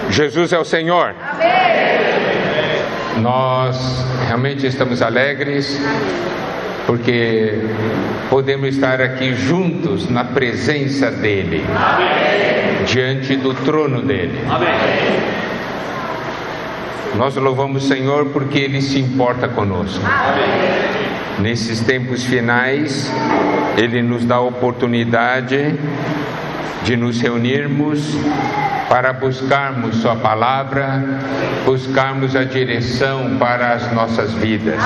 Jesus é o Senhor. Nós realmente estamos alegres porque podemos estar aqui juntos na presença dEle, diante do trono dEle. Nós louvamos o Senhor porque Ele se importa conosco. Nesses tempos finais, Ele nos dá a oportunidade de nos reunirmos para buscarmos Sua palavra, buscarmos a direção para as nossas vidas.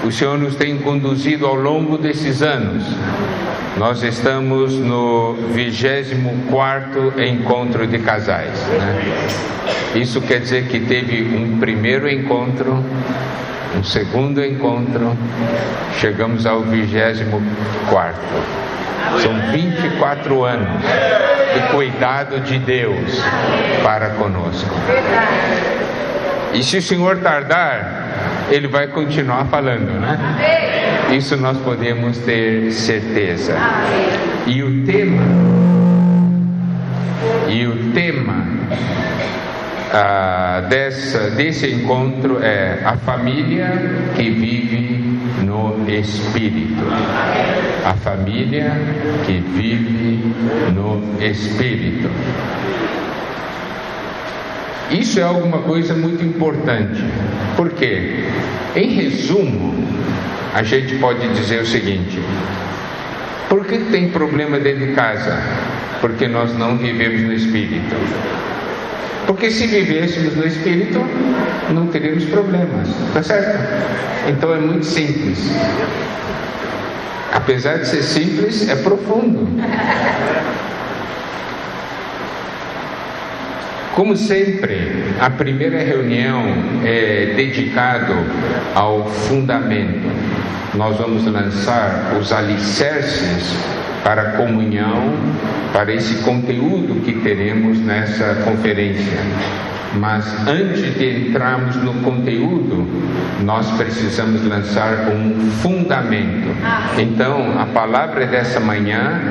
O Senhor nos tem conduzido ao longo desses anos. Nós estamos no 24º encontro de casais, né? Isso quer dizer que teve um primeiro encontro, um segundo encontro, chegamos ao 24º. São 24 anos de cuidado de Deus para conosco. E se o Senhor tardar, Ele vai continuar falando, né? Isso nós podemos ter certeza. E o tema desse encontro é a família que vive no Espírito. A família que vive no Espírito. Isso é alguma coisa muito importante. Por quê? Em resumo, a gente pode dizer o seguinte: por que tem problema dentro de casa? Porque nós não vivemos no Espírito. Porque se vivêssemos no Espírito, não teríamos problemas, tá certo? Então é muito simples. Apesar de ser simples, é profundo. Como sempre, a primeira reunião é dedicada ao fundamento. Nós vamos lançar os alicerces para a comunhão, para esse conteúdo que teremos nessa conferência. Mas antes de entrarmos no conteúdo, nós precisamos lançar um fundamento. Então, a palavra dessa manhã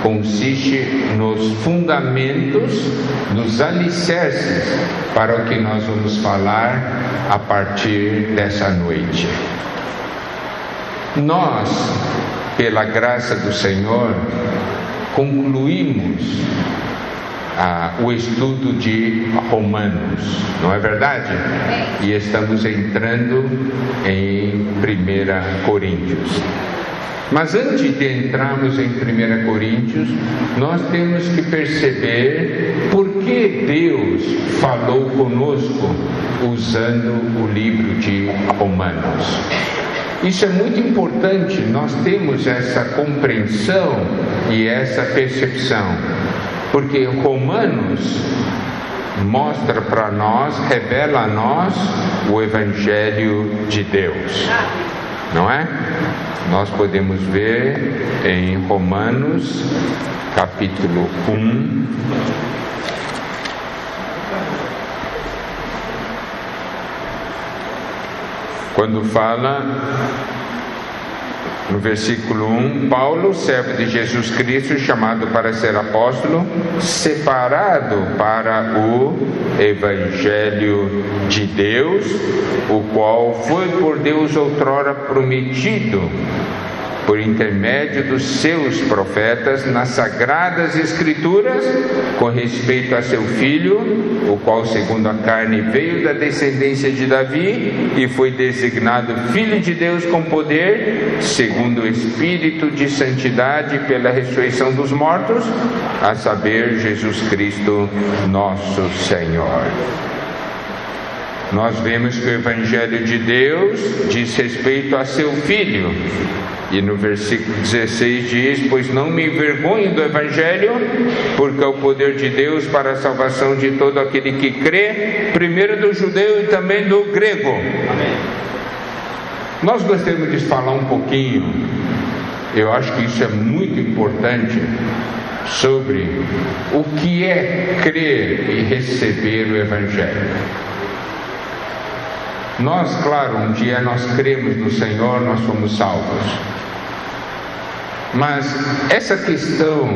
consiste nos fundamentos, nos alicerces, para o que nós vamos falar a partir dessa noite. Nós, pela graça do Senhor, concluímos o estudo de Romanos, não é verdade? E estamos entrando em 1 Coríntios. Mas antes de entrarmos em 1 Coríntios, nós temos que perceber por que Deus falou conosco usando o livro de Romanos. Isso é muito importante, nós temos essa compreensão e essa percepção, porque Romanos mostra para nós, revela a nós o Evangelho de Deus, não é? Nós podemos ver em Romanos, capítulo 1, quando fala no versículo 1, Paulo, servo de Jesus Cristo, chamado para ser apóstolo, separado para o Evangelho de Deus, o qual foi por Deus outrora prometido por intermédio dos seus profetas nas sagradas escrituras, com respeito a seu filho, o qual segundo a carne veio da descendência de Davi e foi designado filho de Deus com poder, segundo o Espírito de santidade pela ressurreição dos mortos, a saber, Jesus Cristo nosso Senhor. Nós vemos que o Evangelho de Deus diz respeito a seu filho. E no versículo 16 diz: pois não me envergonho do Evangelho, porque é o poder de Deus para a salvação de todo aquele que crê, primeiro do judeu e também do grego. Amém. Nós gostaríamos de falar um pouquinho, eu acho que isso é muito importante, sobre o que é crer e receber o Evangelho. Nós, claro, um dia nós cremos no Senhor, nós somos salvos. Mas essa questão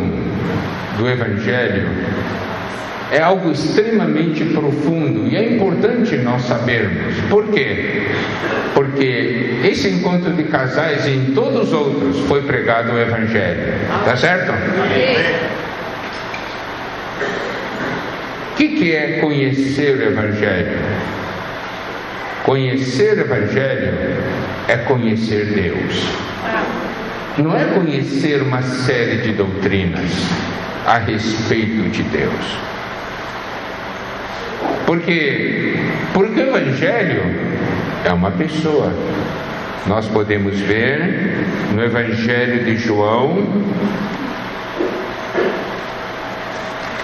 do Evangelho é algo extremamente profundo e é importante nós sabermos. Por quê? Porque esse encontro de casais e em todos os outros foi pregado o Evangelho. Tá certo? O que é conhecer o Evangelho? Conhecer o Evangelho é conhecer Deus. Não é conhecer uma série de doutrinas a respeito de Deus. Porque o Evangelho é uma pessoa. Nós podemos ver no Evangelho de João,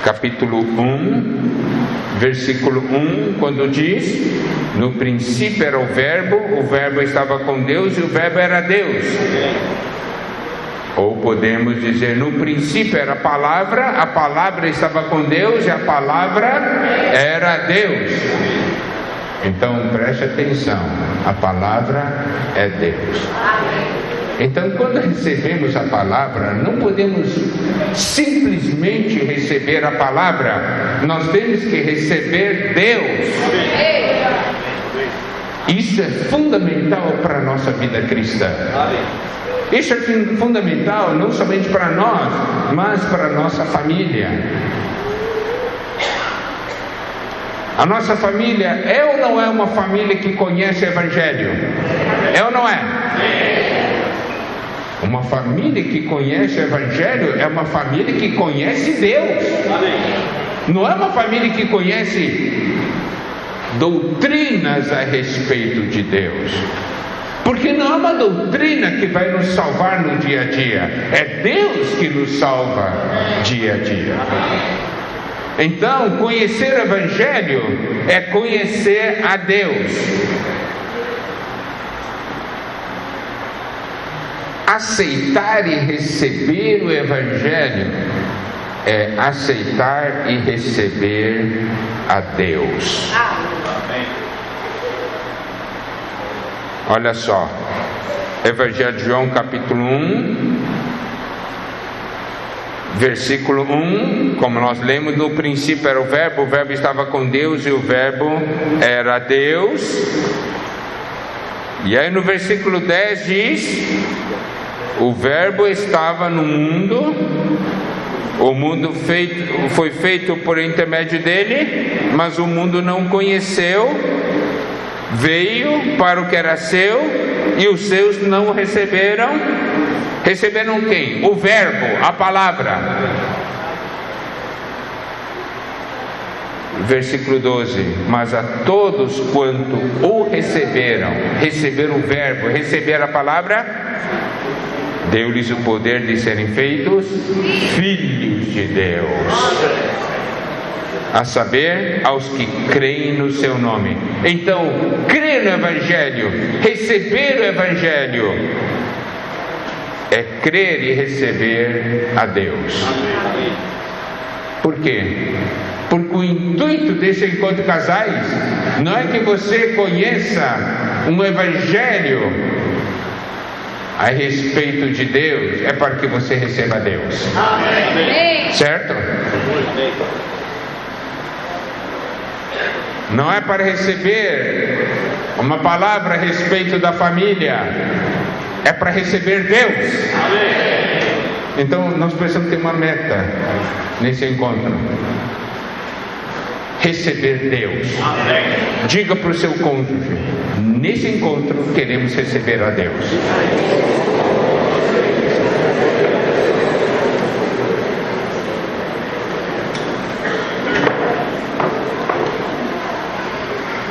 capítulo 1, versículo 1, quando diz: no princípio era o Verbo estava com Deus e o Verbo era Deus. Ou podemos dizer, no princípio era a palavra estava com Deus e a palavra era Deus. Então preste atenção, a palavra é Deus. Então quando recebemos a palavra, não podemos simplesmente receber a palavra, nós temos que receber Deus. Isso é fundamental para a nossa vida cristã. Isso é fundamental não somente para nós, mas para a nossa família. A nossa família é ou não é uma família que conhece o Evangelho? É ou não é? Uma família que conhece o Evangelho é uma família que conhece Deus. Não é uma família que conhece doutrinas a respeito de Deus. Porque não é uma doutrina que vai nos salvar no dia a dia, é Deus que nos salva dia a dia. Então, conhecer o Evangelho é conhecer a Deus. Aceitar e receber o Evangelho é aceitar e receber a Deus. Olha só, Evangelho de João, capítulo 1, versículo 1, como nós lemos, no princípio era o Verbo estava com Deus e o Verbo era Deus. E aí no versículo 10 diz: o Verbo estava no mundo, o mundo foi feito por intermédio dele, mas o mundo não conheceu. Veio para o que era seu e os seus não receberam. Receberam quem? O Verbo, a palavra. Versículo 12: mas a todos quanto o receberam o Verbo, receberam a palavra, deu-lhes o poder de serem feitos filhos de Deus, a saber, aos que creem no seu nome. Então, crer no Evangelho, receber o Evangelho, é crer e receber a Deus. Por quê? Porque o intuito desse encontro de casais não é que você conheça um Evangelho a respeito de Deus, é para que você receba Deus. Certo? Não é para receber uma palavra a respeito da família, é para receber Deus. Então nós precisamos ter uma meta nesse encontro: receber Deus. Diga para o seu cônjuge: nesse encontro queremos receber a Deus.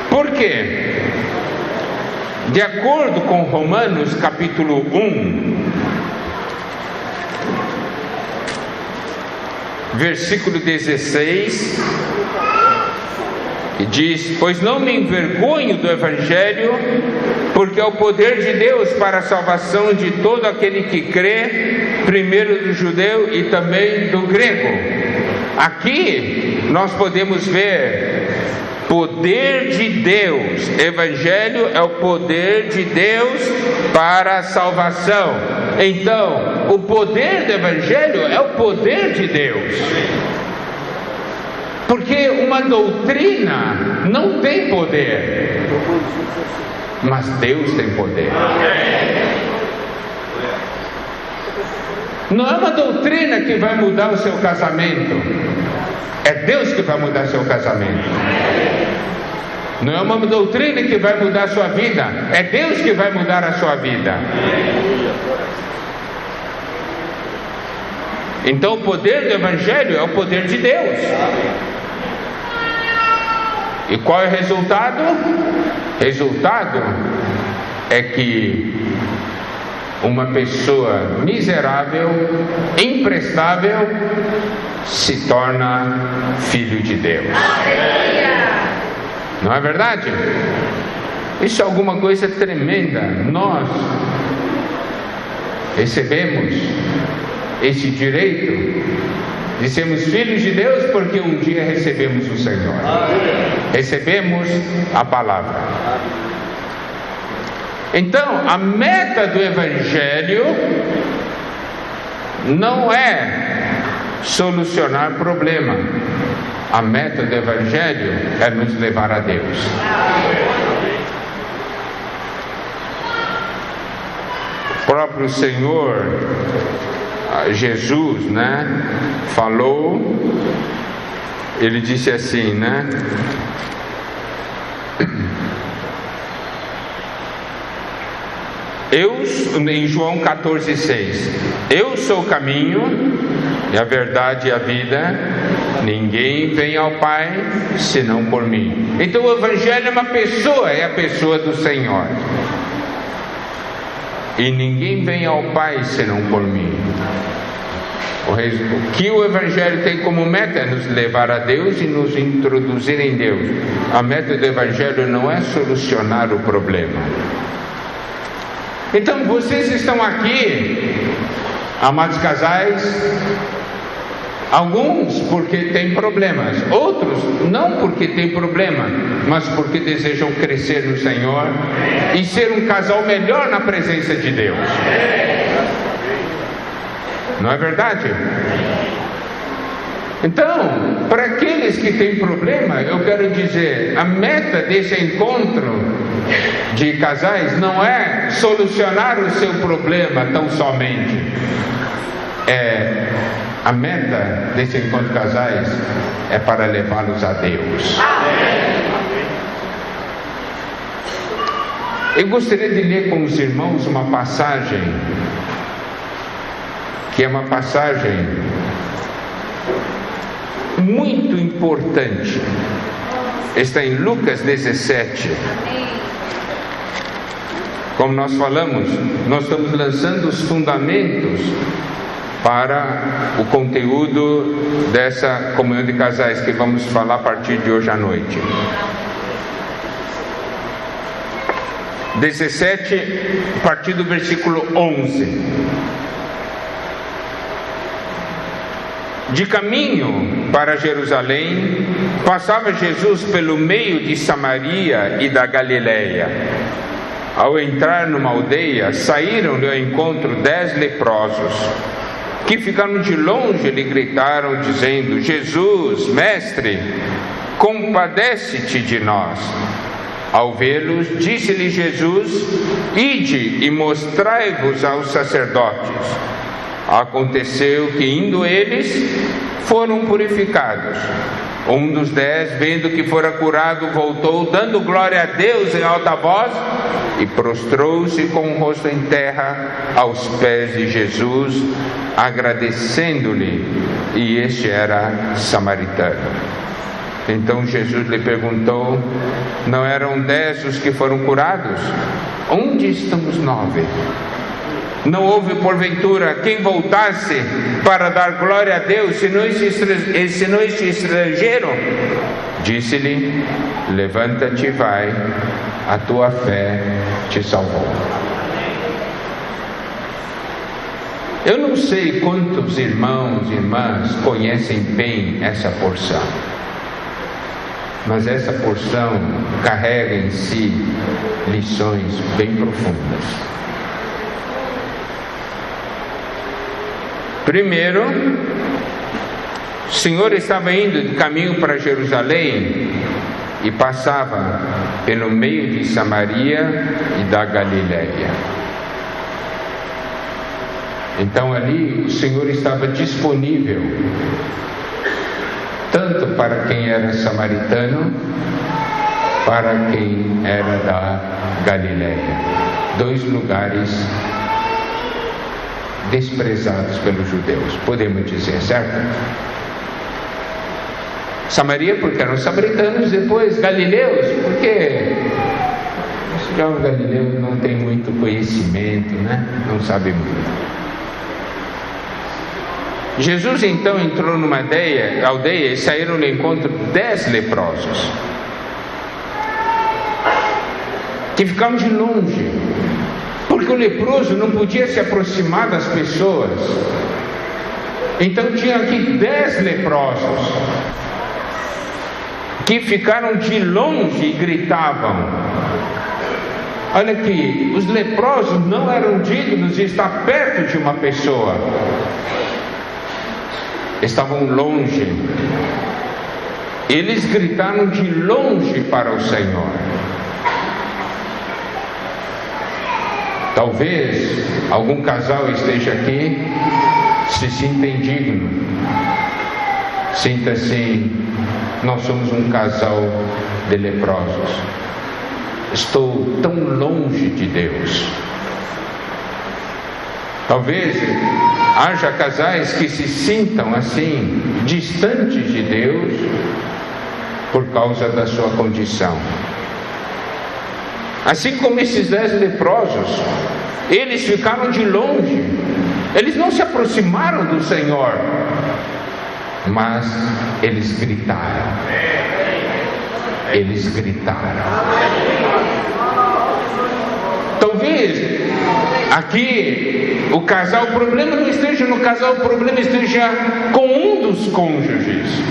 Por quê? De acordo com Romanos capítulo 1, versículo 16, diz: pois não me envergonho do Evangelho, porque é o poder de Deus para a salvação de todo aquele que crê, primeiro do judeu e também do grego. Aqui nós podemos ver poder de Deus. Evangelho é o poder de Deus para a salvação. Então, o poder do Evangelho é o poder de Deus. Porque uma doutrina não tem poder, mas Deus tem poder. Não é uma doutrina que vai mudar o seu casamento, é Deus que vai mudar seu casamento. Não é uma doutrina que vai mudar a sua vida, é Deus que vai mudar a sua vida. Então o poder do Evangelho é o poder de Deus. E qual é o resultado? Resultado é que uma pessoa miserável, imprestável, se torna filho de Deus. Não é verdade? Isso é alguma coisa tremenda. Nós recebemos esse direito de sermos filhos de Deus porque um dia recebemos o Senhor. Recebemos a palavra. Então, a meta do Evangelho não é solucionar problema. A meta do Evangelho é nos levar a Deus. O próprio Senhor Jesus, falou, ele disse assim, em João 14,6, eu sou o caminho e a verdade e a vida, ninguém vem ao Pai senão por mim. Então o Evangelho é uma pessoa, é a pessoa do Senhor. E ninguém vem ao Pai senão por mim. O que o Evangelho tem como meta é nos levar a Deus e nos introduzir em Deus. A meta do Evangelho não é solucionar o problema. Então vocês estão aqui, amados casais, alguns porque têm problemas, outros não porque têm problema, mas porque desejam crescer no Senhor e ser um casal melhor na presença de Deus. Não é verdade? Então, para aqueles que têm problema, eu quero dizer, a meta desse encontro de casais não é solucionar o seu problema tão somente. A meta desse encontro de casais é para levá-los a Deus. Eu gostaria de ler com os irmãos uma passagem que é uma passagem muito importante. Está em Lucas 17. Como nós falamos, nós estamos lançando os fundamentos para o conteúdo dessa comunhão de casais que vamos falar a partir de hoje à noite. 17, a partir do versículo 11. De caminho para Jerusalém, passava Jesus pelo meio de Samaria e da Galileia. Ao entrar numa aldeia, saíram-lhe ao encontro 10 leprosos, que ficaram de longe e lhe gritaram, dizendo: Jesus, mestre, compadece-te de nós. Ao vê-los, disse-lhe Jesus: ide e mostrai-vos aos sacerdotes. Aconteceu que, indo eles, foram purificados. Um dos 10, vendo que fora curado, voltou, dando glória a Deus em alta voz, e prostrou-se com o rosto em terra aos pés de Jesus, agradecendo-lhe, e este era samaritano. Então Jesus lhe perguntou: não eram 10 os que foram curados? Onde estão os 9? Não houve porventura quem voltasse para dar glória a Deus, senão este estrangeiro? Disse-lhe: levanta-te e vai, a tua fé te salvou. Eu não sei quantos irmãos e irmãs conhecem bem essa porção, mas essa porção carrega em si lições bem profundas. Primeiro, O Senhor estava indo de caminho para Jerusalém e passava pelo meio de Samaria e da Galiléia. Então ali o Senhor estava disponível, tanto para quem era samaritano, para quem era da Galiléia. 2 lugares desprezados pelos judeus, podemos dizer, certo? Samaria porque eram samaritanos, depois galileus, porque os jovens galileus não têm muito conhecimento, né? Não sabem muito. Jesus então entrou numa aldeia e saíram no encontro 10 leprosos, que ficavam de longe, porque o leproso não podia se aproximar das pessoas. Então tinha aqui 10 leprosos, que ficaram de longe e gritavam. Olha aqui, os leprosos não eram dignos de estar perto de uma pessoa, estavam longe. Eles gritaram de longe para o Senhor. Talvez algum casal esteja aqui, se sinta indigno, sinta assim: nós somos um casal de leprosos, estou tão longe de Deus. Talvez haja casais que se sintam assim, distantes de Deus, por causa da sua condição. Assim como esses 10 leprosos, eles ficaram de longe, eles não se aproximaram do Senhor, mas eles gritaram. Eles gritaram. Talvez aqui o problema não esteja no casal, o problema esteja com um dos cônjuges.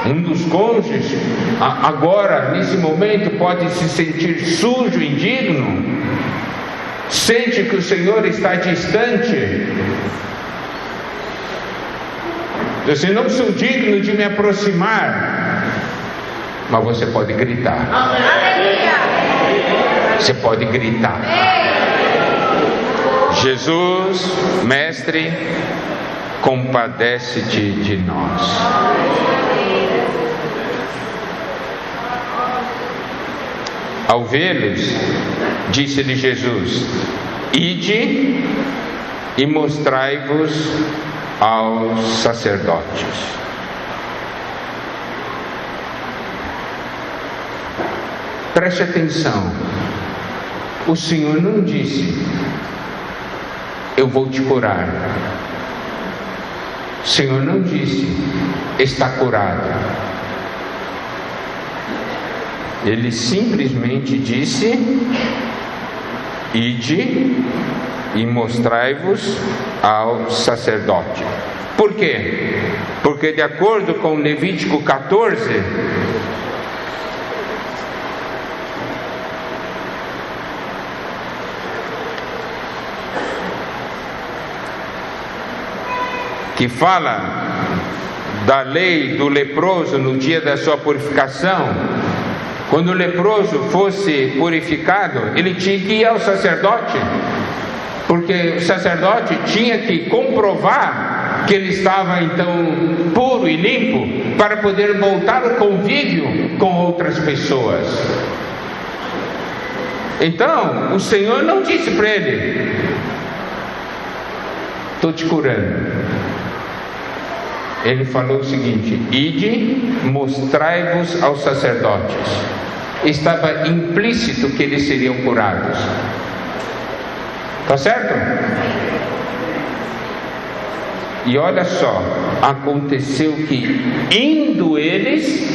Um dos cônjuges agora, nesse momento, pode se sentir sujo, indigno, sente que o Senhor está distante. Eu não sou digno de me aproximar, mas você pode gritar. Você pode gritar: Jesus, Mestre, compadece-te de nós. Ao vê-los, disse-lhe Jesus: ide e mostrai-vos aos sacerdotes. Preste atenção, o Senhor não disse: eu vou te curar. O Senhor não disse: está curado. Ele simplesmente disse: ide e mostrai-vos ao sacerdote. Por quê? Porque de acordo com Levítico 14, que fala da lei do leproso no dia da sua purificação, quando o leproso fosse purificado, ele tinha que ir ao sacerdote, porque o sacerdote tinha que comprovar que ele estava então puro e limpo, para poder voltar ao convívio com outras pessoas. Então, o Senhor não disse para ele: estou te curando. Ele falou o seguinte: ide, mostrai-vos aos sacerdotes. Estava implícito que eles seriam curados. Está certo? E olha só, aconteceu que indo eles,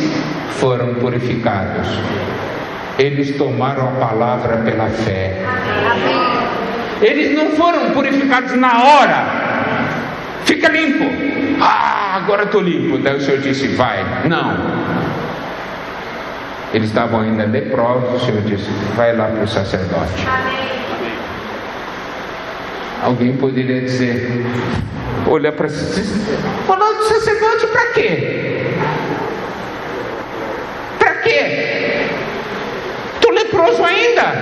foram purificados. Eles tomaram a palavra pela fé. Eles não foram purificados na hora. Fica limpo. Agora estou limpo. Daí o Senhor disse: vai. Não. Eles estavam ainda leprosos. O Senhor disse: vai lá para o sacerdote. Alguém poderia dizer, olha para Ronaldo, sacerdote para quê? Para quê? Estou leproso ainda.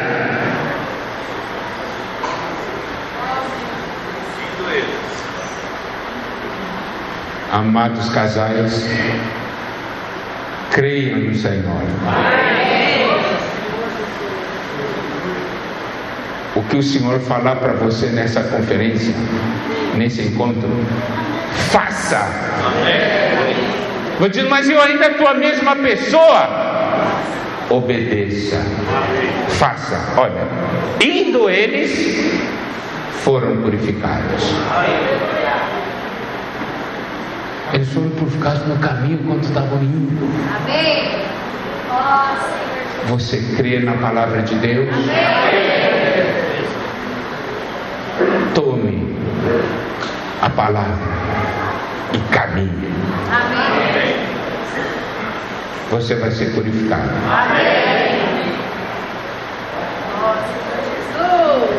Amados casais, creiam no Senhor. O que o Senhor falar para você nessa conferência, nesse encontro, faça. Vou dizer, mas eu ainda estou a mesma pessoa. Obedeça. Faça. Olha, indo eles, foram purificados. Eles foram purificados no caminho quando estavam indo. Amém. Você crê na palavra de Deus? Amém. Tome a palavra e caminhe. Amém. Você vai ser purificado. Amém. Jesus.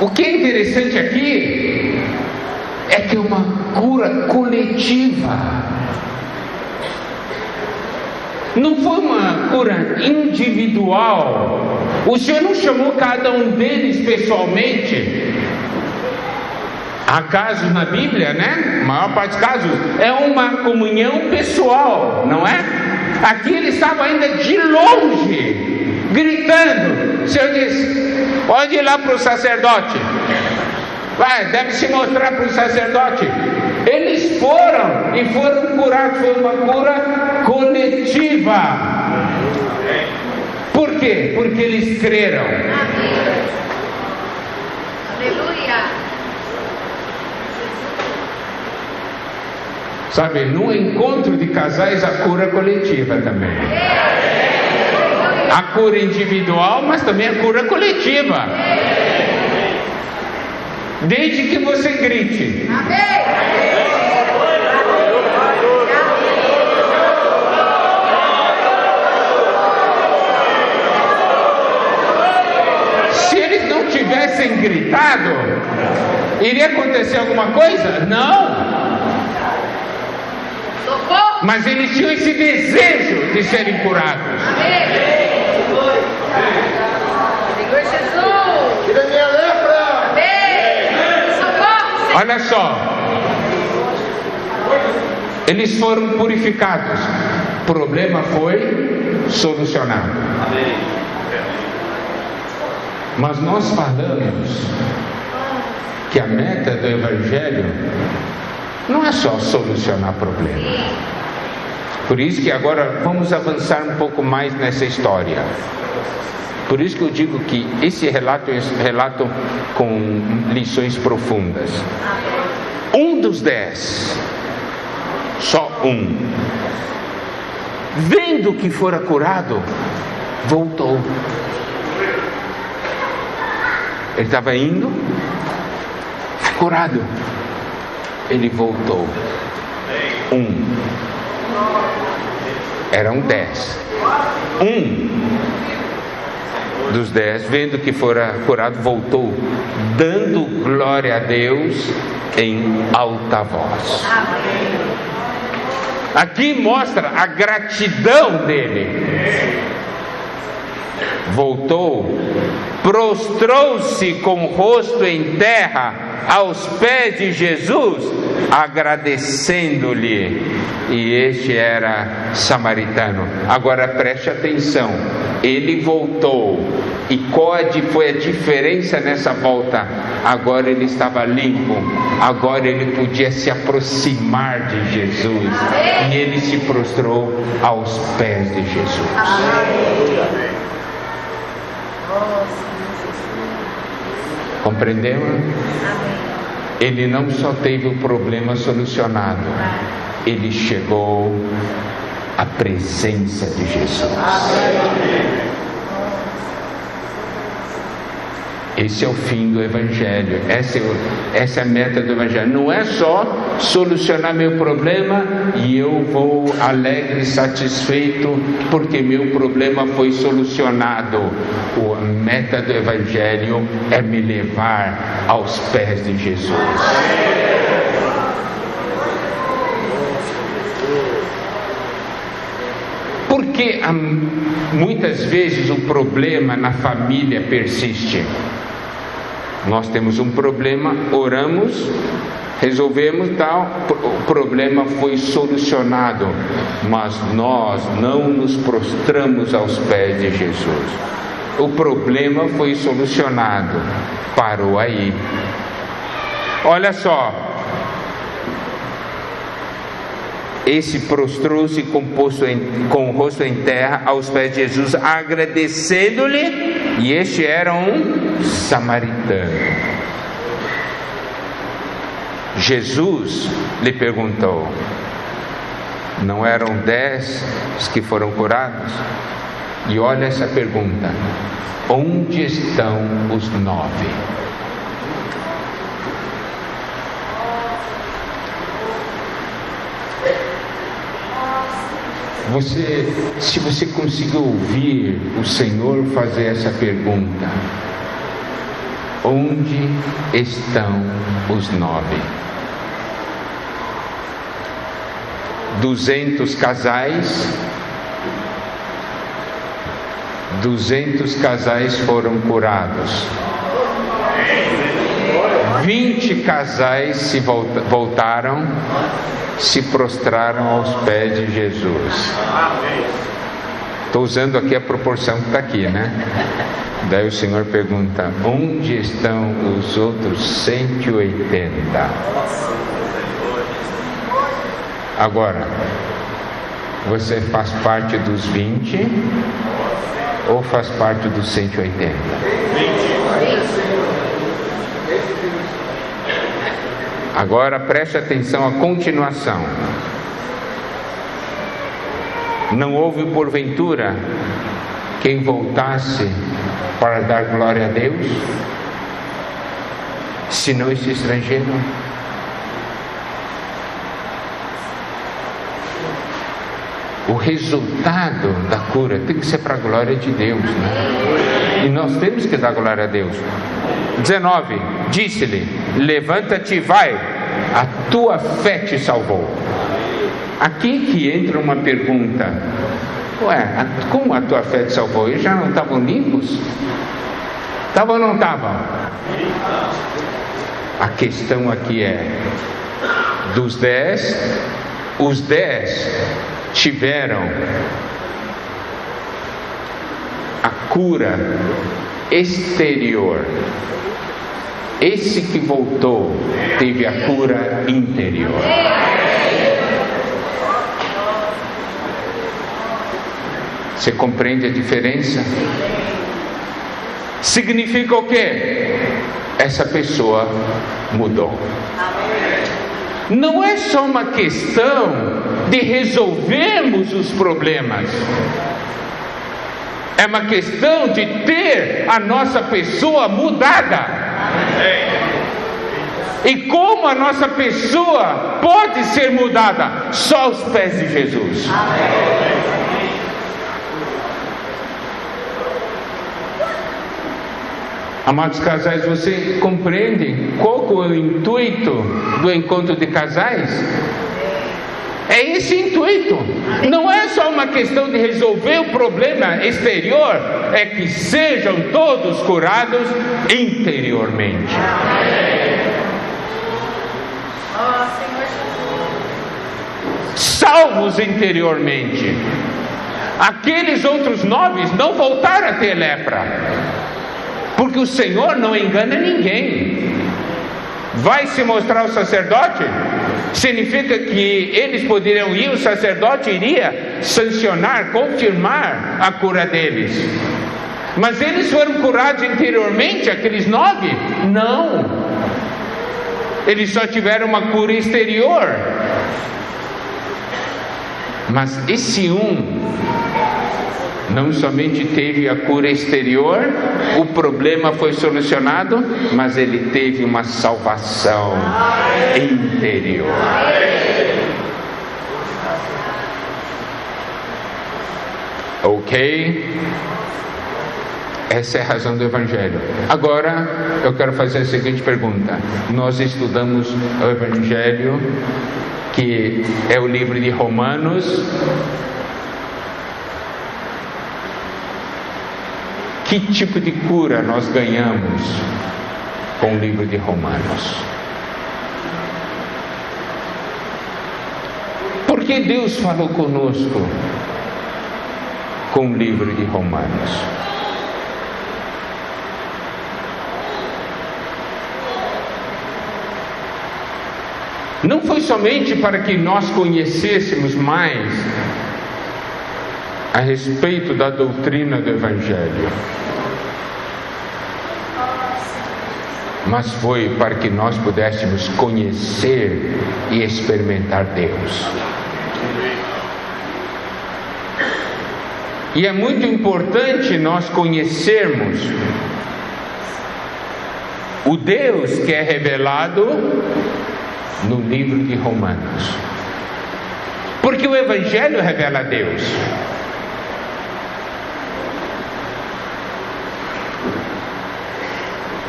O que é interessante aqui é que é uma cura coletiva. Não foi uma cura individual. O Senhor não chamou cada um deles pessoalmente. Há casos na Bíblia, né? A maior parte dos casos é uma comunhão pessoal, não é? Aqui ele estava ainda de longe, gritando. O Senhor disse, pode ir lá para o sacerdote. Vai, deve se mostrar para o sacerdote. Eles foram e foram curados. Foi uma cura coletiva. Por quê? Porque eles creram. Amém. Aleluia. Sabe, no encontro de casais a cura coletiva também. A cura individual, mas também a cura coletiva. Desde que você grite. Se eles não tivessem gritado, iria acontecer alguma coisa? Não. Mas eles tinham esse desejo de serem curados. Senhor Jesus. Tira minha lepra. Amém. Socorro, Senhor. Olha só, eles foram purificados, o problema foi solucionado. Mas nós falamos que a meta do Evangelho não é só solucionar problema. Por isso que agora vamos avançar um pouco mais nessa história. Por isso que eu digo que esse relato é um relato com lições profundas. Um dos 10, só um, vendo que fora curado, voltou. Ele estava indo, curado. Ele voltou. Eram 10. Um dos 10, vendo que fora curado, voltou, dando glória a Deus em alta voz. Aqui mostra a gratidão dele. Voltou, prostrou-se com o rosto em terra aos pés de Jesus, agradecendo-lhe. E este era samaritano. Agora preste atenção, ele voltou. E qual foi a diferença nessa volta? Agora ele estava limpo, agora ele podia se aproximar de Jesus. E ele se prostrou aos pés de Jesus. Compreendeu? Ele não só teve o problema solucionado, ele chegou à presença de Jesus. Esse é o fim do Evangelho, essa é a meta do Evangelho. Não é só solucionar meu problema e eu vou alegre e satisfeito porque meu problema foi solucionado. A meta do Evangelho é me levar aos pés de Jesus. Porque muitas vezes o problema na família persiste. Nós temos um problema, oramos, resolvemos tal, o problema foi solucionado, mas nós não nos prostramos aos pés de Jesus. O problema foi solucionado, parou aí. Olha só, esse prostrou-se com o rosto em terra aos pés de Jesus, agradecendo-lhe, e este era um samaritano. Jesus lhe perguntou: não eram 10 os que foram curados? E olha essa pergunta: onde estão os 9? Se você conseguir ouvir o Senhor fazer essa pergunta: onde estão os 9? 200 casais foram curados. 20 casais se voltaram, se prostraram aos pés de Jesus. Estou usando aqui a proporção que está aqui, né? Daí o Senhor pergunta: onde estão os outros 180? Agora, você faz parte dos 20 ou faz parte dos 180? 20. Agora preste atenção à continuação. Não houve porventura quem voltasse para dar glória a Deus, senão esse estrangeiro? O resultado da cura tem que ser para a glória de Deus, né? E nós temos que dar glória a Deus. 19, disse-lhe: levanta-te e vai, a tua fé te salvou. Aqui que entra uma pergunta: ué, como a tua fé te salvou? Eles já não estavam limpos? Estavam ou não estavam? A questão aqui é: dos 10, os 10 tiveram a cura exterior. Esse que voltou teve a cura interior. Você compreende a diferença? Significa o quê? Essa pessoa mudou. Não é só uma questão de resolvermos os problemas. É uma questão de ter a nossa pessoa mudada. E como a nossa pessoa pode ser mudada? Só aos pés de Jesus. Amados casais, você compreende qual é o intuito do encontro de casais? É esse intuito. Não é só uma questão de resolver o problema exterior, é que sejam todos curados interiormente. Salvos interiormente. Aqueles outros 9 não voltaram a ter lepra, porque o Senhor não engana ninguém. Vai se mostrar o sacerdote? Significa que eles poderiam ir, o sacerdote iria sancionar, confirmar a cura deles. Mas eles foram curados interiormente, aqueles 9? Não. Eles só tiveram uma cura exterior. Mas esse não somente teve a cura exterior, o problema foi solucionado, mas ele teve uma salvação interior. Ok? Essa é a razão do Evangelho. Agora eu quero fazer a seguinte pergunta: nós estudamos o Evangelho, que é o livro de Romanos. Que tipo de cura nós ganhamos com o livro de Romanos? Por que Deus falou conosco com o livro de Romanos? Não foi somente para que nós conhecêssemos mais a respeito da doutrina do Evangelho, mas foi para que nós pudéssemos conhecer e experimentar Deus. E é muito importante nós conhecermos o Deus que é revelado no livro de Romanos, porque o Evangelho revela Deus.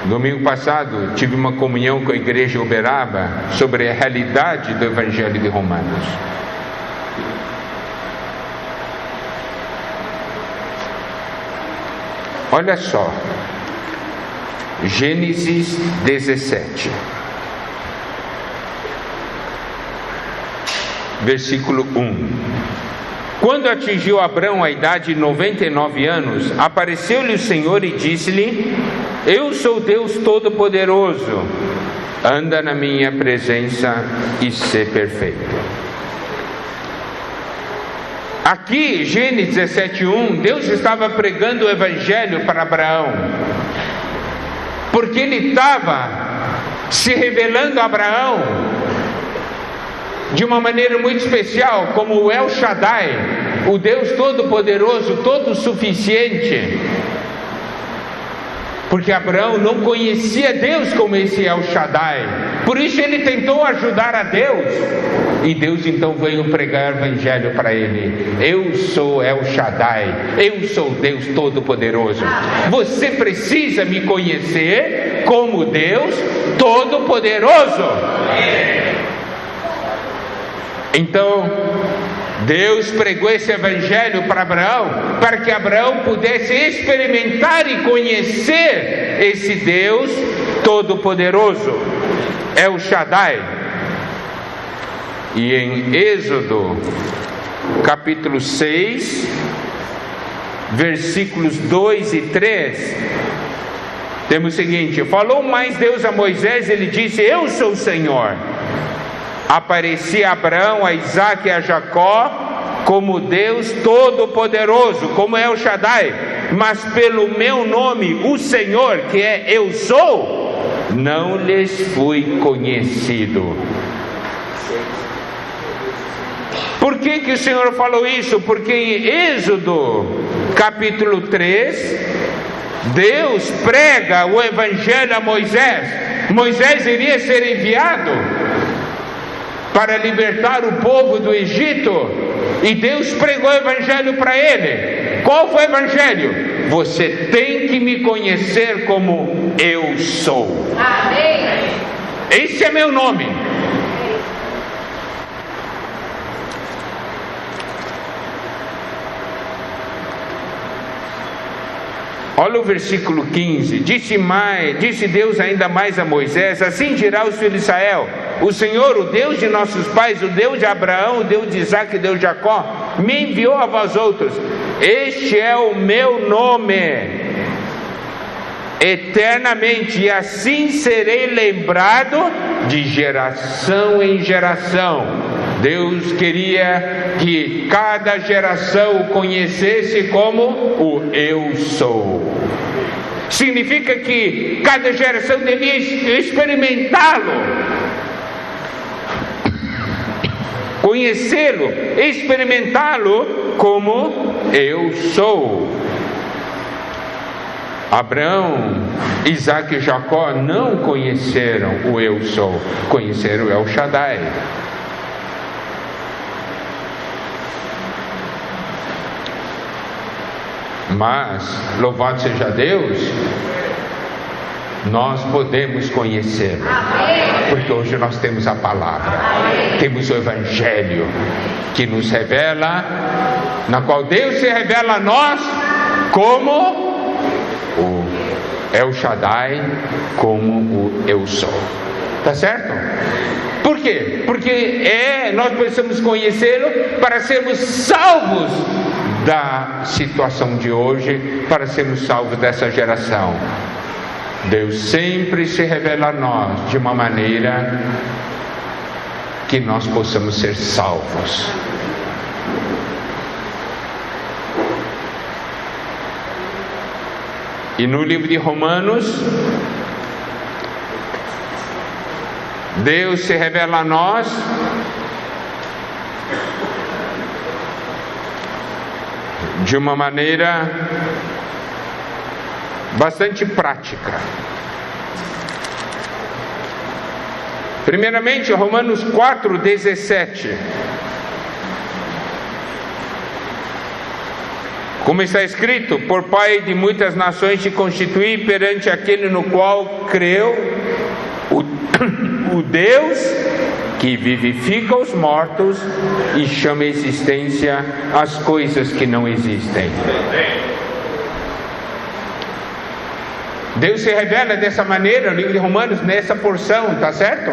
Domingo passado tive uma comunhão com a igreja Uberaba sobre a realidade do Evangelho de Romanos. Olha só, Gênesis 17, versículo 1. Quando atingiu Abrão a idade de 99 anos, apareceu-lhe o Senhor e disse-lhe: Eu sou Deus Todo-Poderoso, anda na minha presença e sê perfeito. Aqui, Gênesis 17:1, Deus estava pregando o Evangelho para Abraão, porque Ele estava se revelando a Abraão de uma maneira muito especial, como o El Shaddai, o Deus Todo-Poderoso, Todo-Suficiente. Porque Abraão não conhecia Deus como esse El Shaddai, por isso ele tentou ajudar a Deus, e Deus então veio pregar o Evangelho para ele. Eu sou El Shaddai, eu sou Deus Todo-Poderoso. Você precisa me conhecer como Deus Todo-Poderoso. Então Deus pregou esse Evangelho para Abraão, para que Abraão pudesse experimentar e conhecer esse Deus Todo-Poderoso, El Shaddai. E em Êxodo capítulo 6, versículos 2 e 3, temos o seguinte: falou mais Deus a Moisés, ele disse: Eu sou o Senhor. Apareci a Abraão, a Isaque e a Jacó como Deus Todo-Poderoso, como El Shaddai, mas pelo meu nome, o Senhor, que é Eu Sou, não lhes fui conhecido. Por que que o Senhor falou isso? Porque em Êxodo capítulo 3, Deus prega o Evangelho a Moisés. Moisés iria ser enviado para libertar o povo do Egito, e Deus pregou o Evangelho para ele. Qual foi o Evangelho? Você tem que me conhecer como Eu Sou. Amém. Esse é meu nome. Olha o versículo 15. Disse Deus ainda mais a Moisés: assim dirá os filhos de Israel: o Senhor, o Deus de nossos pais, o Deus de Abraão, o Deus de Isaque e o Deus de Jacó, me enviou a vós outros. Este é o meu nome eternamente, e assim serei lembrado de geração em geração. Deus queria que cada geração o conhecesse como o Eu Sou. Significa que cada geração devia experimentá-lo, conhecê-lo, experimentá-lo como eu sou. Abraão, Isaac e Jacó não conheceram o eu sou, conheceram o El Shaddai. Mas, louvado seja Deus, nós podemos conhecer, porque hoje nós temos a palavra, temos o Evangelho, que nos revela, na qual Deus se revela a nós como o El Shaddai, como o eu sou. Tá certo? Por quê? Porque nós precisamos conhecê-lo para sermos salvos da situação de hoje, para sermos salvos dessa geração. Deus sempre se revela a nós de uma maneira que nós possamos ser salvos. E no livro de Romanos, Deus se revela a nós de uma maneira bastante prática. Primeiramente, Romanos 4:17. Como está escrito: por pai de muitas nações te constituí perante aquele no qual creu, o Deus que vivifica os mortos e chama a existência as coisas que não existem. Deus se revela dessa maneira no livro de Romanos, nessa porção, está certo?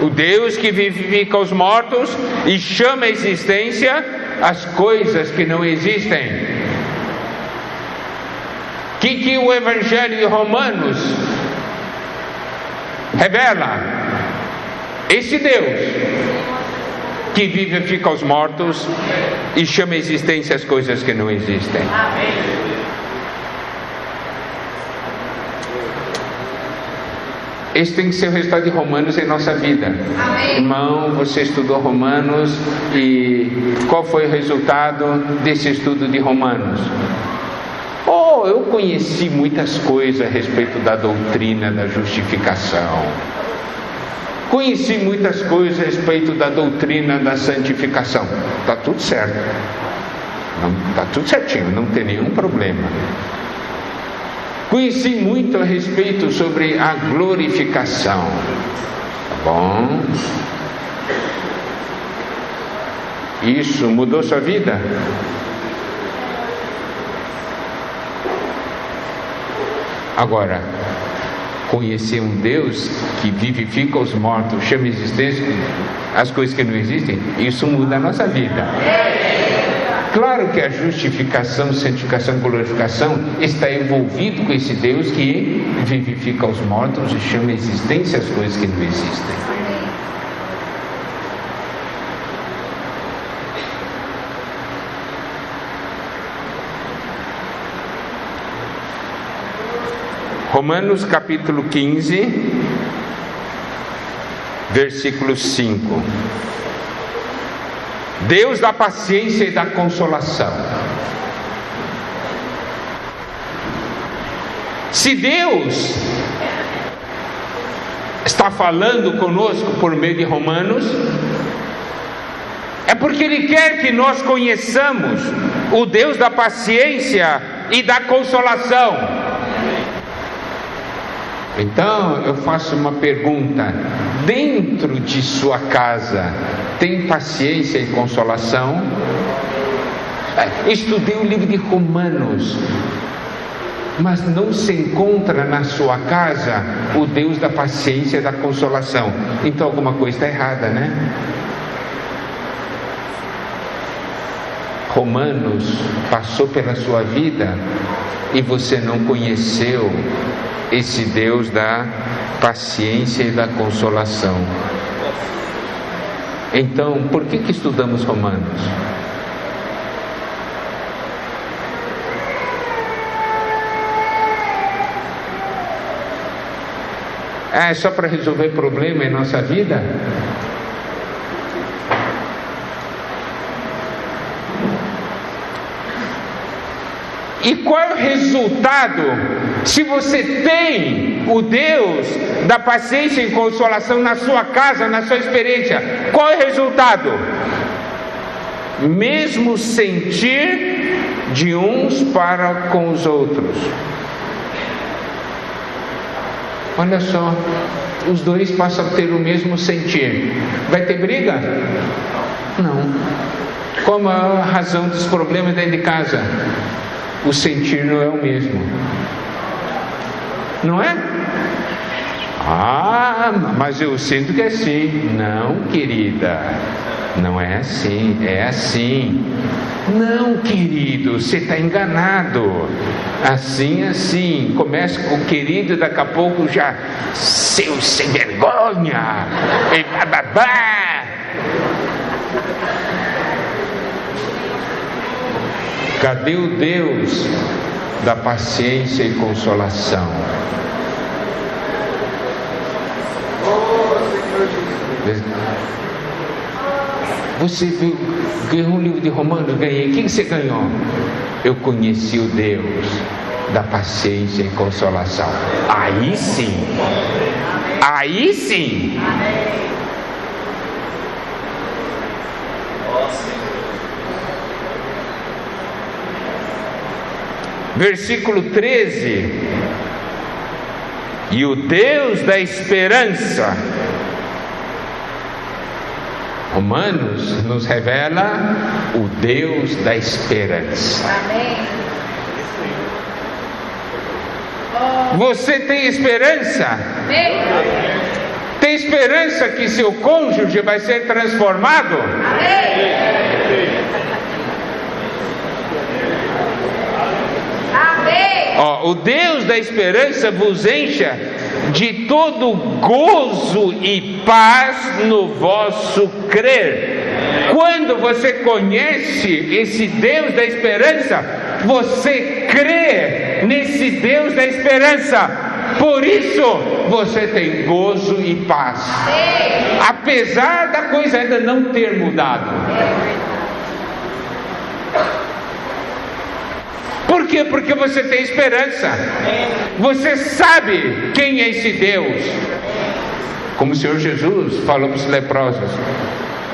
O Deus que vivifica os mortos e chama a existência as coisas que não existem. Que o Evangelho de Romanos revela? Esse Deus que vivifica os mortos e chama a existência as coisas que não existem. Esse tem que ser o resultado de Romanos em nossa vida. Amém. Irmão, você estudou Romanos, e qual foi o resultado desse estudo de Romanos? Eu conheci muitas coisas a respeito da doutrina da justificação. Conheci muitas coisas a respeito da doutrina da santificação. Está tudo certo. Está tudo certinho, não tem nenhum problema. Conheci muito a respeito sobre a glorificação. Tá bom? Isso mudou sua vida? Agora, conhecer um Deus que vivifica os mortos, chama a existência as coisas que não existem, isso muda a nossa vida. Claro que a justificação, santificação e glorificação está envolvido com esse Deus que vivifica os mortos e chama a existência as coisas que não existem. Romanos capítulo 15, versículo 5. Deus da paciência e da consolação. Se Deus está falando conosco por meio de Romanos, é porque Ele quer que nós conheçamos o Deus da paciência e da consolação. Então eu faço uma pergunta: dentro de sua casa tem paciência e consolação? Estudei o livro de Romanos, mas não se encontra na sua casa o Deus da paciência e da consolação. Então alguma coisa está errada, né? Romanos passou pela sua vida e você não conheceu esse Deus da paciência e da consolação. Então, por que estudamos Romanos? É só para resolver problema em nossa vida? E qual é o resultado? Se você tem o Deus da paciência e consolação na sua casa, na sua experiência, qual é o resultado? Mesmo sentir de uns para com os outros. Olha só, os dois passam a ter o mesmo sentir. Vai ter briga? Não. Qual a razão dos problemas dentro de casa? O sentir não é o mesmo. Não é? Ah, mas eu sinto que é assim. Não, querida, não é assim, é assim. Não, querido, você está enganado. Assim, começa com o querido, daqui a pouco já, seu sem vergonha, e bababá. Cadê o Deus da paciência e consolação? Você ganhou um livro de Romanos? Ganhei. O que você ganhou? Eu conheci o Deus da paciência e consolação. Aí sim. Aí sim. Versículo 13. E o Deus da esperança. Romanos nos revela o Deus da esperança. Amém. Você tem esperança? Amém. Tem esperança que seu cônjuge vai ser transformado? Amém. Amém. O Deus da esperança vos encha de todo gozo e paz no vosso crer. Quando você conhece esse Deus da esperança, você crê nesse Deus da esperança. Por isso você tem gozo e paz, apesar da coisa ainda não ter mudado. Por quê? Porque você tem esperança. Você sabe quem é esse Deus. Como o Senhor Jesus falou para os leprosos,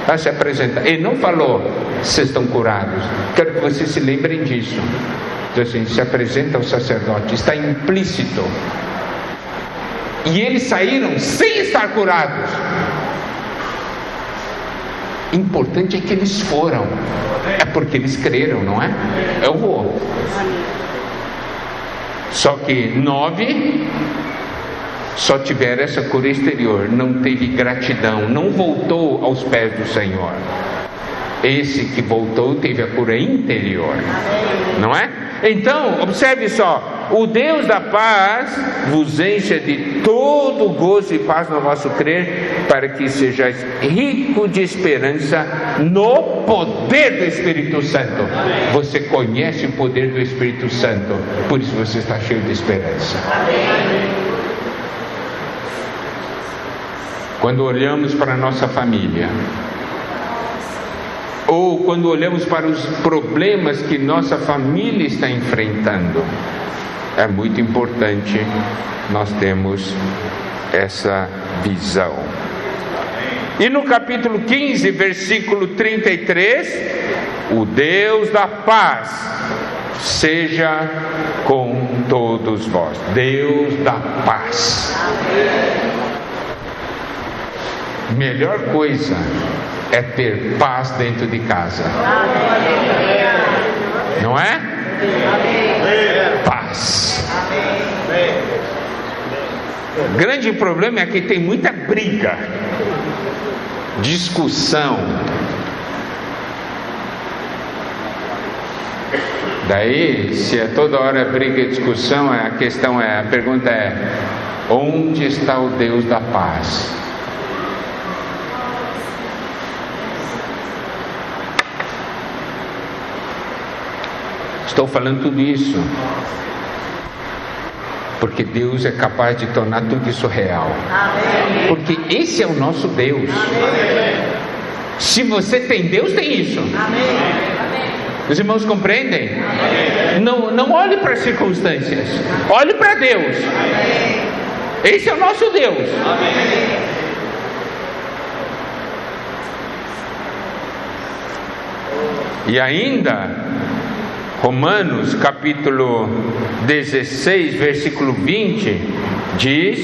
para se apresentar. Ele não falou, vocês estão curados. Quero que vocês se lembrem disso. Então assim, se apresenta ao sacerdote. Está implícito. E eles saíram sem estar curados. Importante é que eles foram. É porque eles creram, não é? Eu vou. Só que 9 só tiveram essa cura exterior, não teve gratidão, não voltou aos pés do Senhor. Esse que voltou teve a cura interior, não é? Então, observe só. O Deus da paz vos encha de todo gozo e paz no vosso crer, para que sejais rico de esperança no poder do Espírito Santo. Você conhece o poder do Espírito Santo, por isso você está cheio de esperança. Quando olhamos para a nossa família, ou quando olhamos para os problemas que nossa família está enfrentando, é muito importante nós termos essa visão. E no capítulo 15, versículo 33, o Deus da paz seja com todos vós. Deus da paz. Melhor coisa é ter paz dentro de casa. Não é? Paz. O grande problema é que tem muita briga, discussão. Daí, se é toda hora briga e discussão, a pergunta é: onde está o Deus da paz? Estou falando tudo isso porque Deus é capaz de tornar tudo isso real. Porque esse é o nosso Deus. Se você tem Deus, tem isso. Os irmãos compreendem? Não olhe para as circunstâncias, olhe para Deus. Esse é o nosso Deus. E ainda, Romanos capítulo 16, versículo 20, diz: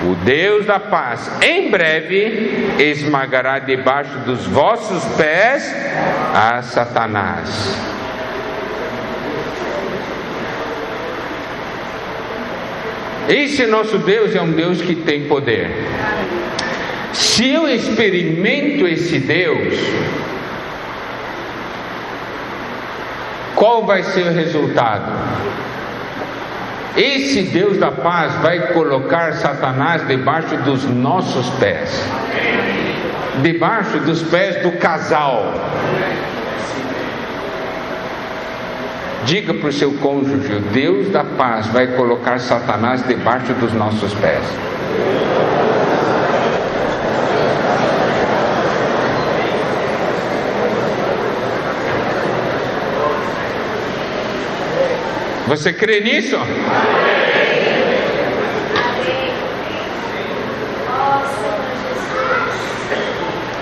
o Deus da paz em breve esmagará debaixo dos vossos pés a Satanás. Esse nosso Deus é um Deus que tem poder. Se eu experimento esse Deus, qual vai ser o resultado? Esse Deus da paz vai colocar Satanás debaixo dos nossos pés, debaixo dos pés do casal. Diga para o seu cônjuge: o Deus da paz vai colocar Satanás debaixo dos nossos pés. Você crê nisso?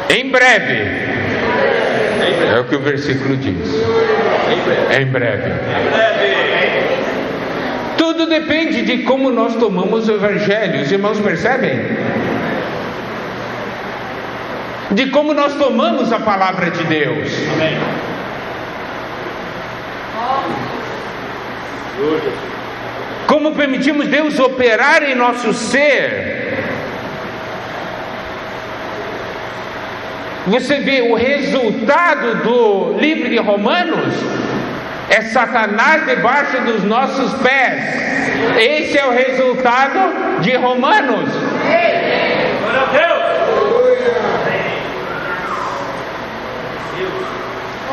Em breve. É o que o versículo diz. Em breve. Tudo depende de como nós tomamos o Evangelho. Os irmãos percebem? De como nós tomamos a palavra de Deus. Como permitimos Deus operar em nosso ser. Você vê o resultado do livro de Romanos é Satanás debaixo dos nossos pés. Esse é o resultado de Romanos.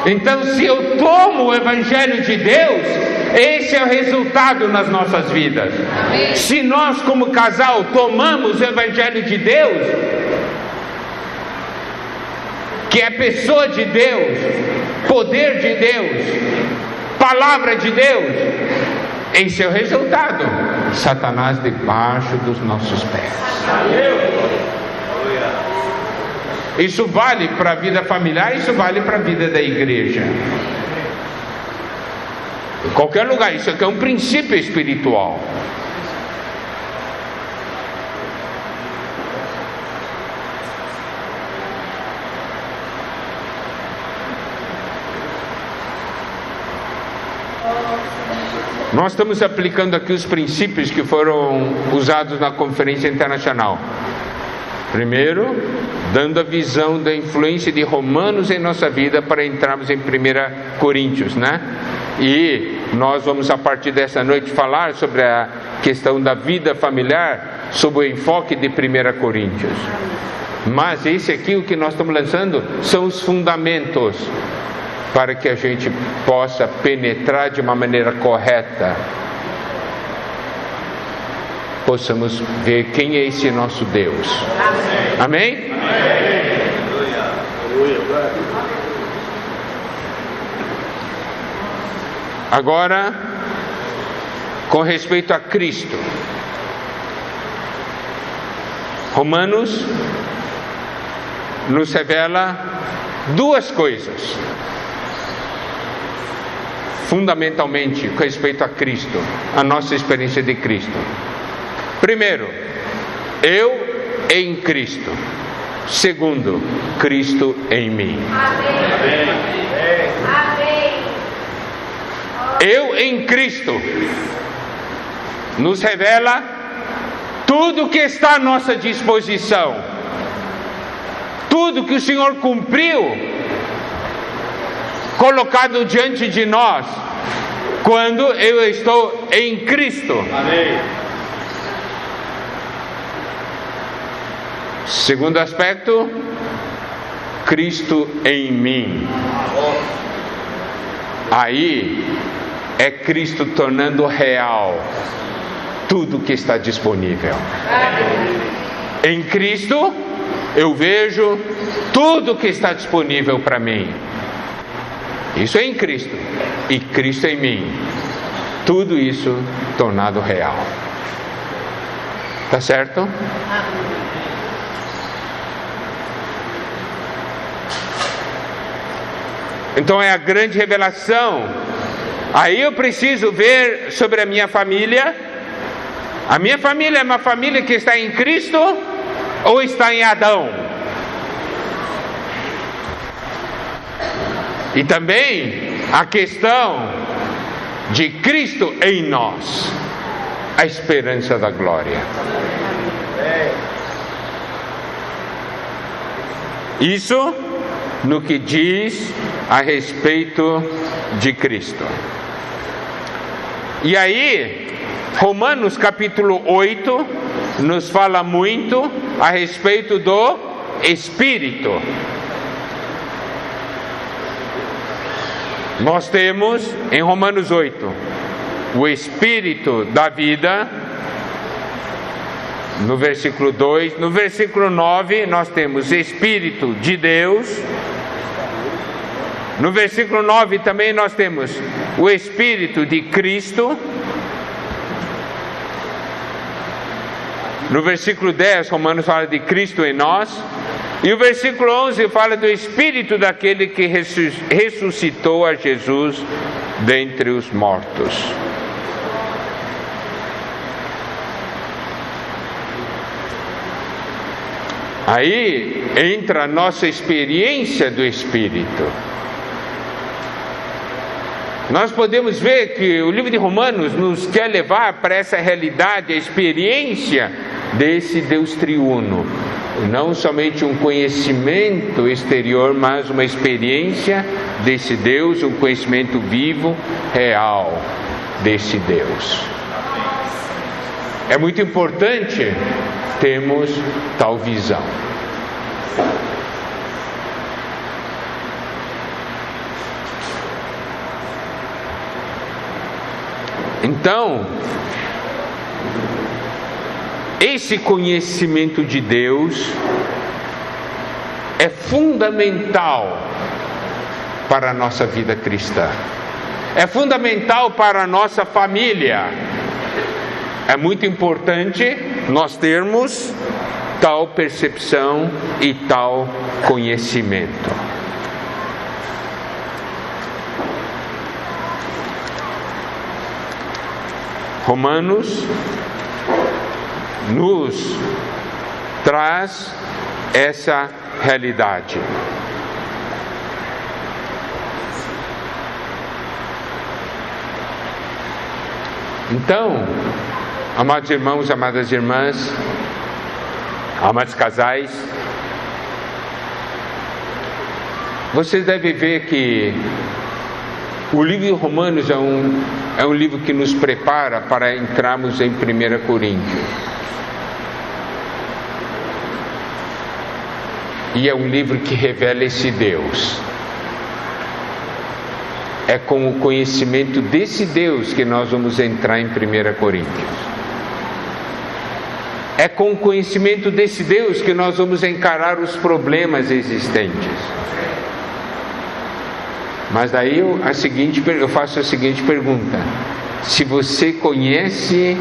Então, se eu tomo o Evangelho de Deus, esse é o resultado nas nossas vidas. Se nós, como casal, tomamos o Evangelho de Deus, que é pessoa de Deus, poder de Deus, palavra de Deus, esse é o resultado. Satanás debaixo dos nossos pés. Isso vale para a vida familiar, isso vale para a vida da igreja. Em qualquer lugar, isso aqui é um princípio espiritual. Nós estamos aplicando aqui os princípios que foram usados na Conferência Internacional. Primeiro, dando a visão da influência de Romanos em nossa vida para entrarmos em 1 Coríntios, né? E nós vamos a partir dessa noite falar sobre a questão da vida familiar, sob o enfoque de 1 Coríntios. Mas esse aqui, o que nós estamos lançando, são os fundamentos para que a gente possa penetrar de uma maneira correta, possamos ver quem é esse nosso Deus. Amém? Agora, com respeito a Cristo, Romanos nos revela duas coisas, fundamentalmente com respeito a Cristo, a nossa experiência de Cristo. Primeiro, eu em Cristo. Segundo, Cristo em mim. Amém. Eu em Cristo nos revela tudo que está à nossa disposição, tudo que o Senhor cumpriu, colocado diante de nós, quando eu estou em Cristo. Amém. Segundo aspecto, Cristo em mim. Aí é Cristo tornando real tudo que está disponível. Em Cristo eu vejo tudo que está disponível para mim. Isso é em Cristo, e Cristo em mim. Tudo isso tornado real. Tá certo? Então é a grande revelação. Aí eu preciso ver sobre a minha família. A minha família é uma família que está em Cristo ou está em Adão? E também a questão de Cristo em nós, a esperança da glória. Isso no que diz a respeito de Cristo. E aí, Romanos capítulo 8 nos fala muito a respeito do Espírito. Nós temos em Romanos 8 o Espírito da vida, no versículo 2. No versículo 9 nós temos Espírito de Deus. No versículo 9 também nós temos o Espírito de Cristo. No versículo 10, Romanos fala de Cristo em nós. E o versículo 11 fala do Espírito daquele que ressuscitou a Jesus dentre os mortos. Aí entra a nossa experiência do Espírito. Nós podemos ver que o livro de Romanos nos quer levar para essa realidade, a experiência desse Deus triuno. Não somente um conhecimento exterior, mas uma experiência desse Deus, um conhecimento vivo, real desse Deus. É muito importante termos tal visão. Então, esse conhecimento de Deus é fundamental para a nossa vida cristã, é fundamental para a nossa família. É muito importante nós termos tal percepção e tal conhecimento. Romanos nos traz essa realidade. Então, amados irmãos, amadas irmãs, amados casais, vocês devem ver que o livro de Romanos é um livro que nos prepara para entrarmos em 1 Coríntios. E é um livro que revela esse Deus. É com o conhecimento desse Deus que nós vamos entrar em 1 Coríntios. É com o conhecimento desse Deus que nós vamos encarar os problemas existentes. Mas daí eu faço a seguinte pergunta: se você conhece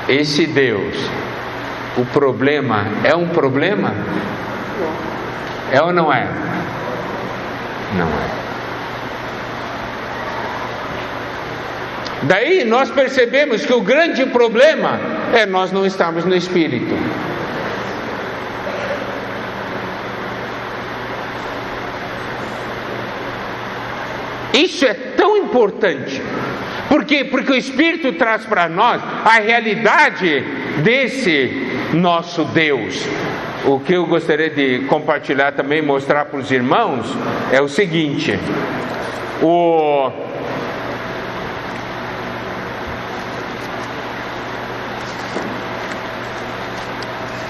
esse Deus, o problema é um problema? É ou não é? Não é. Daí nós percebemos que o grande problema é nós não estarmos no Espírito. Isso é tão importante. Por quê? Porque o Espírito traz para nós a realidade desse nosso Deus. O que eu gostaria de compartilhar também, mostrar para os irmãos, é o seguinte: o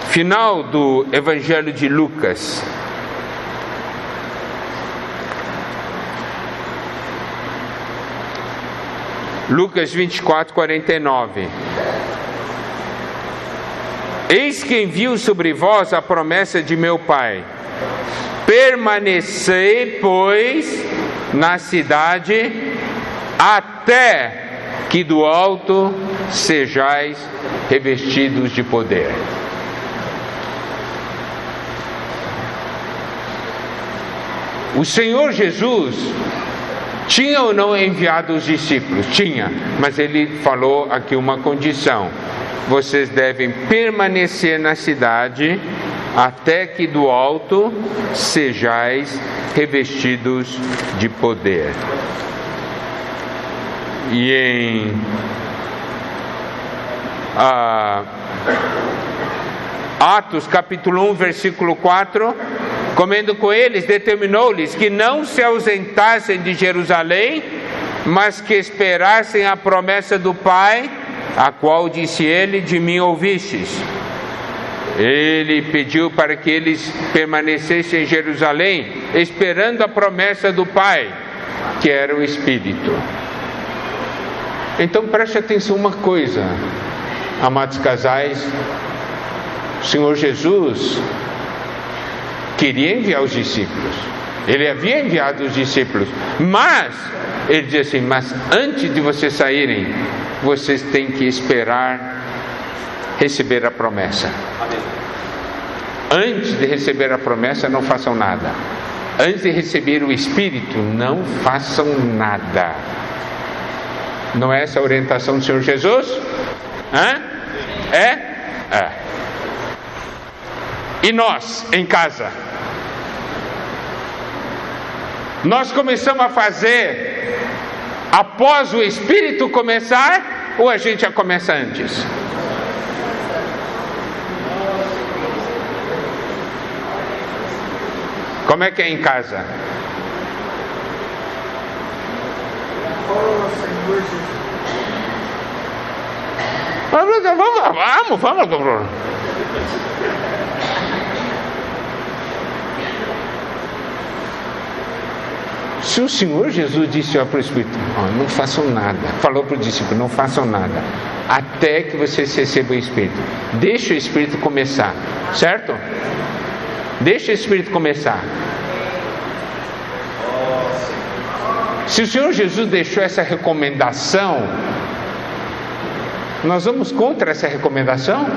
final do Evangelho de Lucas, Lucas 24, 49. Eis que envio sobre vós a promessa de meu Pai, Permanecei, pois, na cidade, até que do alto sejais revestidos de poder. O Senhor Jesus tinha ou não enviado os discípulos? Tinha, mas ele falou aqui uma condição: vocês devem permanecer na cidade até que do alto sejais revestidos de poder. E em Atos capítulo 1, versículo 4, comendo com eles, determinou-lhes que não se ausentassem de Jerusalém, mas que esperassem a promessa do Pai, a qual disse ele: de mim ouvistes. Ele pediu para que eles permanecessem em Jerusalém, esperando a promessa do Pai, que era o Espírito. Então preste atenção uma coisa, amados casais. O Senhor Jesus queria enviar os discípulos, ele havia enviado os discípulos, mas ele diz assim: mas antes de vocês saírem, vocês têm que esperar receber a promessa. Antes de receber a promessa, não façam nada. Antes de receber o Espírito, não façam nada. Não é essa a orientação do Senhor Jesus? É? E nós, em casa? Nós começamos a fazer após o Espírito começar, ou a gente já começa antes? Como é que é em casa? Vamos. Se o Senhor Jesus disse para o Espírito: não façam nada, falou para o discípulo: não façam nada, até que vocês recebam o Espírito. Deixa o Espírito começar, certo? Deixa o Espírito começar. Se o Senhor Jesus deixou essa recomendação, nós vamos contra essa recomendação?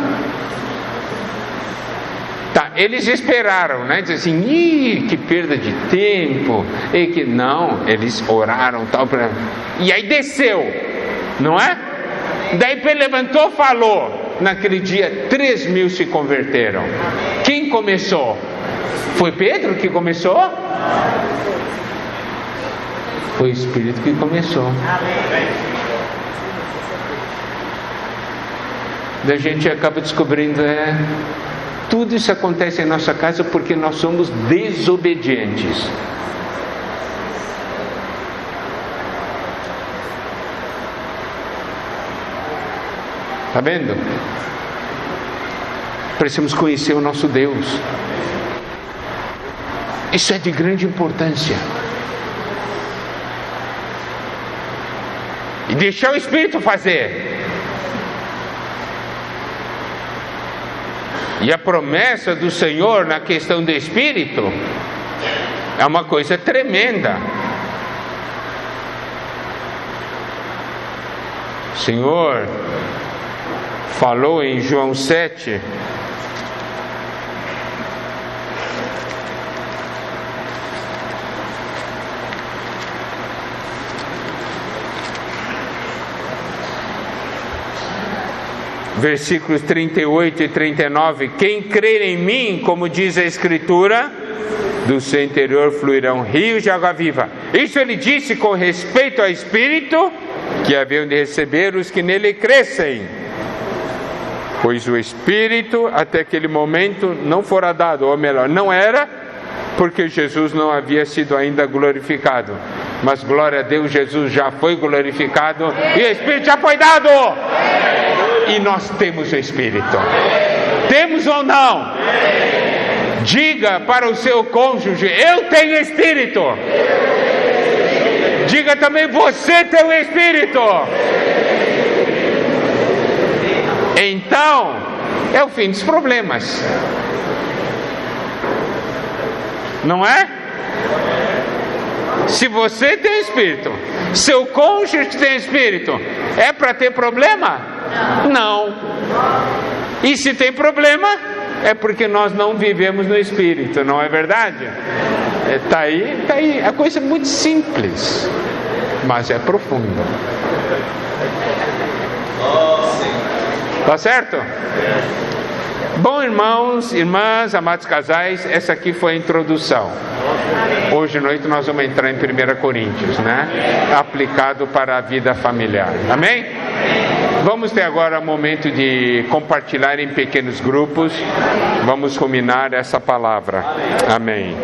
Tá, eles esperaram, né? Diz assim: que perda de tempo. E que não, eles oraram tal, e aí desceu, não é? Daí Pedro levantou, falou. Naquele dia 3.000 se converteram. Quem começou? Foi Pedro que começou? Foi o Espírito que começou. Daí a gente acaba descobrindo, tudo isso acontece em nossa casa porque nós somos desobedientes. Está vendo? Precisamos conhecer o nosso Deus. Isso é de grande importância. E deixar o Espírito fazer. E a promessa do Senhor na questão do Espírito é uma coisa tremenda. O Senhor falou em João 7, versículos 38 e 39: quem crer em mim, como diz a Escritura, do seu interior fluirão rios de água viva. Isso ele disse com respeito ao Espírito que haviam de receber os que nele crescem, pois o Espírito até aquele momento não fora dado, ou melhor, não era, porque Jesus não havia sido ainda glorificado. Mas glória a Deus, Jesus já foi glorificado e o Espírito já foi dado. E nós temos o Espírito. Temos ou não? Diga para o seu cônjuge: eu tenho Espírito. Diga também: você tem o Espírito. Então é o fim dos problemas. Não é? Se você tem espírito, seu cônjuge tem espírito, é para ter problema? Não. E se tem problema, é porque nós não vivemos no espírito, não é verdade? Tá aí. A coisa é muito simples, mas é profunda. Tá certo? Bom, irmãos, irmãs, amados casais, essa aqui foi a introdução. Hoje à noite nós vamos entrar em 1 Coríntios, né? Aplicado para a vida familiar. Amém? Vamos ter agora um momento de compartilhar em pequenos grupos. Vamos ruminar essa palavra. Amém.